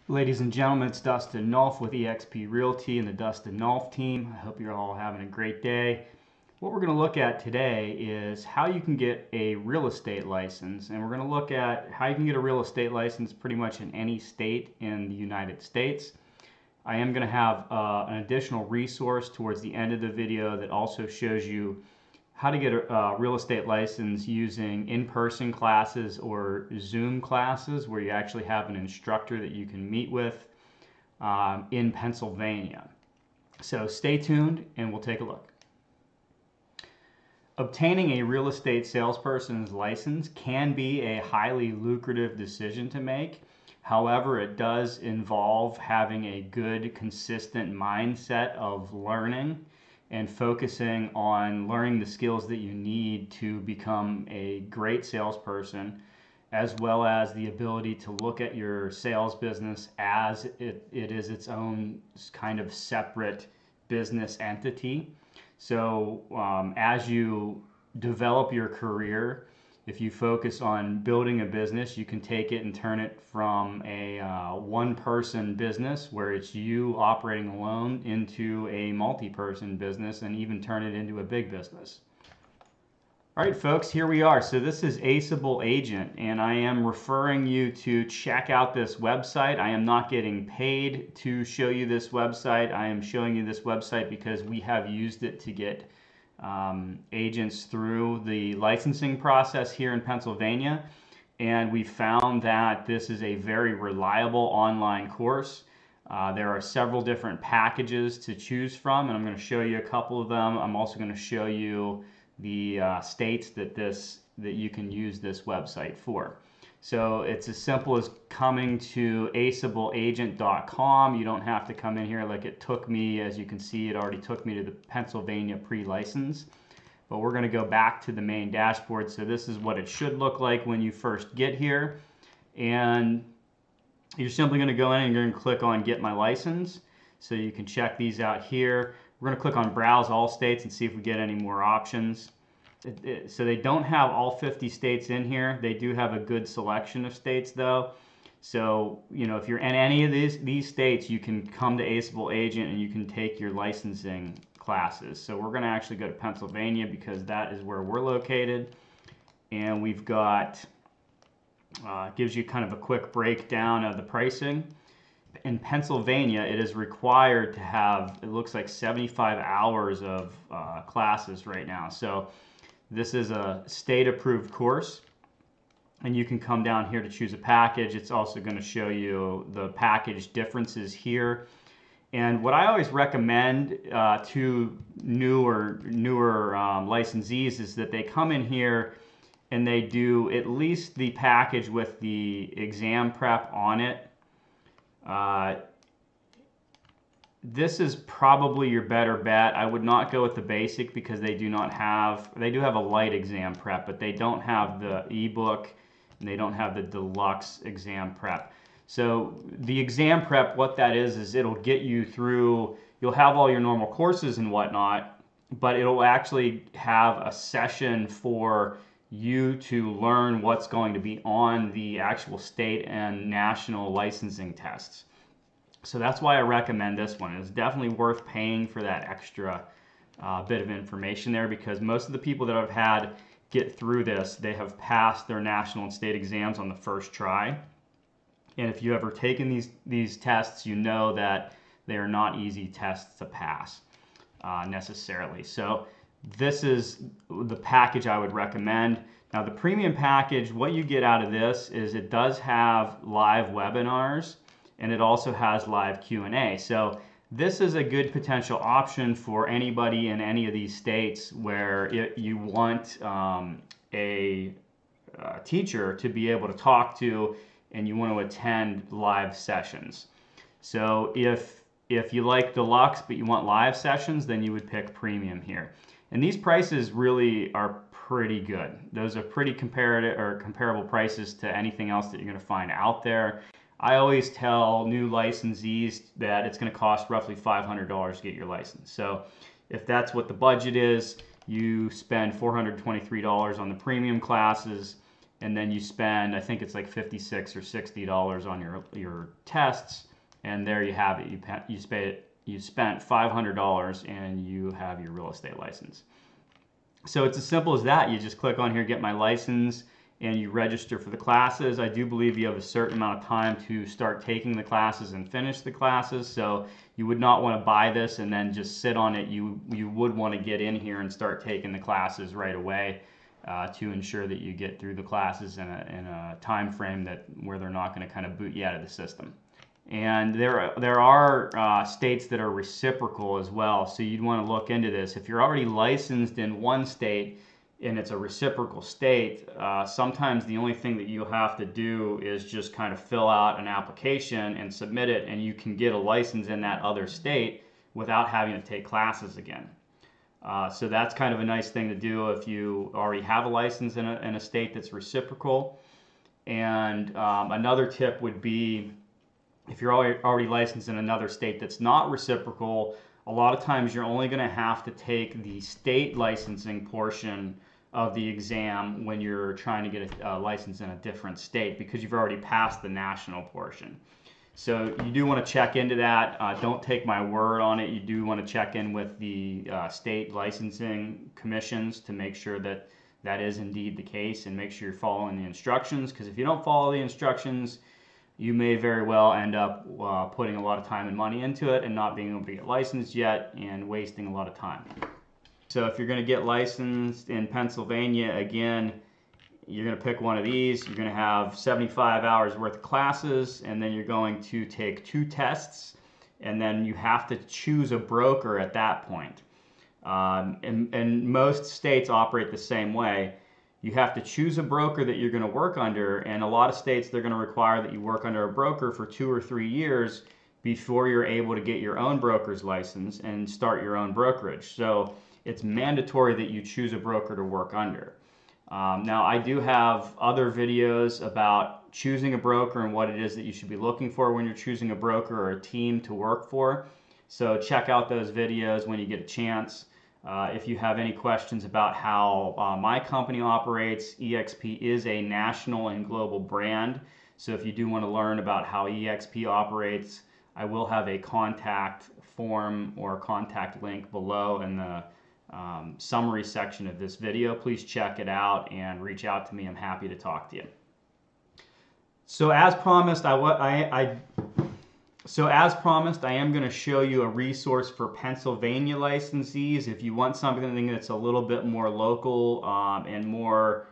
Ladies and gentlemen, it's Dustin Nulf with eXp Realty and the Dustin Nulf team. I hope you're all having a great day. What we're going to look at today is how you can get a real estate license, and we're going to look at how you can get a real estate license pretty much in any state in the United States. I am going to have an additional resource towards the end of the video that also shows you how to get a real estate license using in-person classes or Zoom classes where you actually have an instructor that you can meet with in Pennsylvania. So stay tuned and we'll take a look. Obtaining a real estate salesperson's license can be a highly lucrative decision to make. However, it does involve having a good, consistent mindset of learning and focusing on learning the skills that you need to become a great salesperson, as well as the ability to look at your sales business as it is its own kind of separate business entity. So as you develop your career, if you focus on building a business, you can take it and turn it from a one-person business where it's you operating alone into a multi-person business and even turn it into a big business. All right, folks, here we are. So this is Aceable Agent, and I am referring you to check out this website. I am not getting paid to show you this website. I am showing you this website because we have used it to get agents through the licensing process here in Pennsylvania, and we found that this is a very reliable online course. There are several different packages to choose from, and I'm going to show you a couple of them. I'm also going to show you the states that you can use this website for. So it's as simple as coming to aceableagent.com. You don't have to come in here like it took me. As you can see, it already took me to the Pennsylvania pre-license. But we're going to go back to the main dashboard. So this is what it should look like when you first get here. And you're simply going to go in and you're going to click on Get My License. So you can check these out here. We're going to click on Browse All States and see if we get any more options. So they don't have all 50 states in here. They do have a good selection of states though. So, you know, if you're in any of these states, you can come to Aceable Agent and you can take your licensing classes. So we're going to actually go to Pennsylvania because that is where we're located. And we've got, gives you kind of a quick breakdown of the pricing. In Pennsylvania, it is required to have, it looks like 75 hours of classes right now. So this is a state-approved course, and you can come down here to choose a package. It's also going to show you the package differences here. And what I always recommend to newer licensees is that they come in here and they do at least the package with the exam prep on it. This is probably your better bet. I would not go with the basic because they do have a light exam prep, but they don't have the ebook and they don't have the deluxe exam prep. So the exam prep, what that is it'll get you through, you'll have all your normal courses and whatnot, but it'll actually have a session for you to learn what's going to be on the actual state and national licensing tests. So that's why I recommend this one. It's definitely worth paying for that extra bit of information there, because most of the people that I've had get through this, they have passed their national and state exams on the first try. And if you've ever taken these tests, you know that they are not easy tests to pass necessarily. So this is the package I would recommend. Now the premium package, what you get out of this is it does have live webinars, and it also has live Q&A. So this is a good potential option for anybody in any of these states where you want a teacher to be able to talk to and you want to attend live sessions. So if you like deluxe but you want live sessions, then you would pick premium here. And these prices really are pretty good. Those are pretty comparable prices to anything else that you're going to find out there. I always tell new licensees that it's going to cost roughly $500 to get your license. So if that's what the budget is, you spend $423 on the premium classes, and then you spend, I think it's like $56 or $60 on your tests, and there you have it. You spent $500 and you have your real estate license. So it's as simple as that. You just click on here, get my license, and you register for the classes. I do believe you have a certain amount of time to start taking the classes and finish the classes. So you would not want to buy this and then just sit on it. You would want to get in here and start taking the classes right away to ensure that you get through the classes in a time frame where they're not going to kind of boot you out of the system. And there are states that are reciprocal as well, so you'd want to look into this. If you're already licensed in one state and it's a reciprocal state, sometimes the only thing that you'll have to do is just kind of fill out an application and submit it, and you can get a license in that other state without having to take classes again. So that's kind of a nice thing to do if you already have a license in a state that's reciprocal. And another tip would be, if you're already licensed in another state that's not reciprocal, a lot of times you're only going to have to take the state licensing portion of the exam when you're trying to get a license in a different state, because you've already passed the national portion. So you do want to check into that. Don't take my word on it. You do want to check in with the state licensing commissions to make sure that that is indeed the case, and make sure you're following the instructions, because if you don't follow the instructions, you may very well end up putting a lot of time and money into it and not being able to get licensed yet and wasting a lot of time. So if you're going to get licensed in Pennsylvania, again, you're going to pick one of these. You're going to have 75 hours worth of classes, and then you're going to take 2 tests, and then you have to choose a broker at that point. And most states operate the same way. You have to choose a broker that you're going to work under, and a lot of states, they're going to require that you work under a broker for 2 or 3 years before you're able to get your own broker's license and start your own brokerage. So it's mandatory that you choose a broker to work under. Now, I do have other videos about choosing a broker and what it is that you should be looking for when you're choosing a broker or a team to work for. So check out those videos when you get a chance. If you have any questions about how my company operates, eXp is a national and global brand. So if you do want to learn about how eXp operates, I will have a contact form or contact link below in the summary section of this video. Please check it out and reach out to me. I'm happy to talk to you. So as promised, I am going to show you a resource for Pennsylvania licensees. If you want something that's a little bit more local and more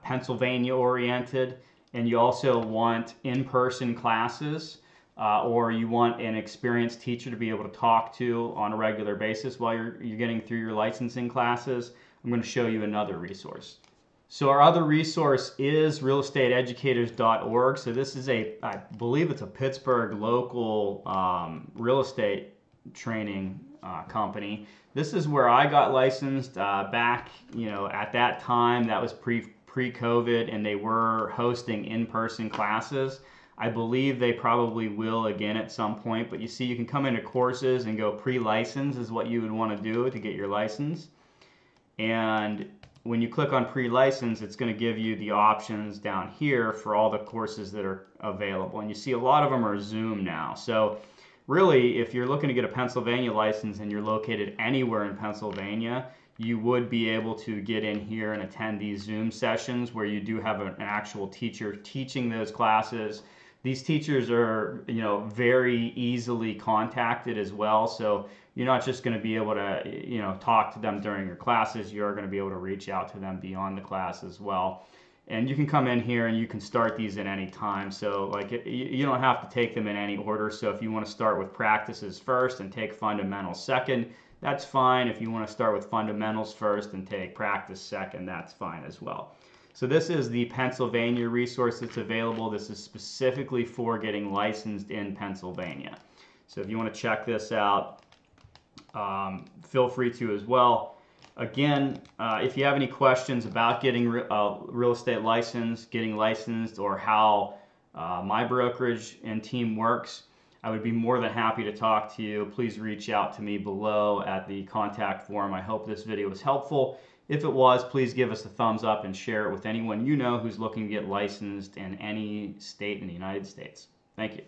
Pennsylvania oriented, and you also want in-person classes, or you want an experienced teacher to be able to talk to on a regular basis while you're getting through your licensing classes, I'm going to show you another resource. So our other resource is realestateeducators.org. So this is I believe it's a Pittsburgh local real estate training company. This is where I got licensed back, at that time. That was pre-COVID, and they were hosting in-person classes. I believe they probably will again at some point, but you see, you can come into courses and go pre-license is what you would want to do to get your license. And when you click on pre-license, it's going to give you the options down here for all the courses that are available. And you see a lot of them are Zoom now. So really, if you're looking to get a Pennsylvania license and you're located anywhere in Pennsylvania, you would be able to get in here and attend these Zoom sessions where you do have an actual teacher teaching those classes. These teachers are, very easily contacted as well. So you're not just going to be able to, talk to them during your classes. You're going to be able to reach out to them beyond the class as well. And you can come in here and you can start these at any time. So you don't have to take them in any order. So if you want to start with practices first and take fundamentals second, that's fine. If you want to start with fundamentals first and take practice second, that's fine as well. So this is the Pennsylvania resource that's available. This is specifically for getting licensed in Pennsylvania. So if you want to check this out, feel free to as well. Again, if you have any questions about getting real estate license, getting licensed, or how my brokerage and team works, I would be more than happy to talk to you. Please reach out to me below at the contact form. I hope this video was helpful. If it was, please give us a thumbs up and share it with anyone you know who's looking to get licensed in any state in the United States. Thank you.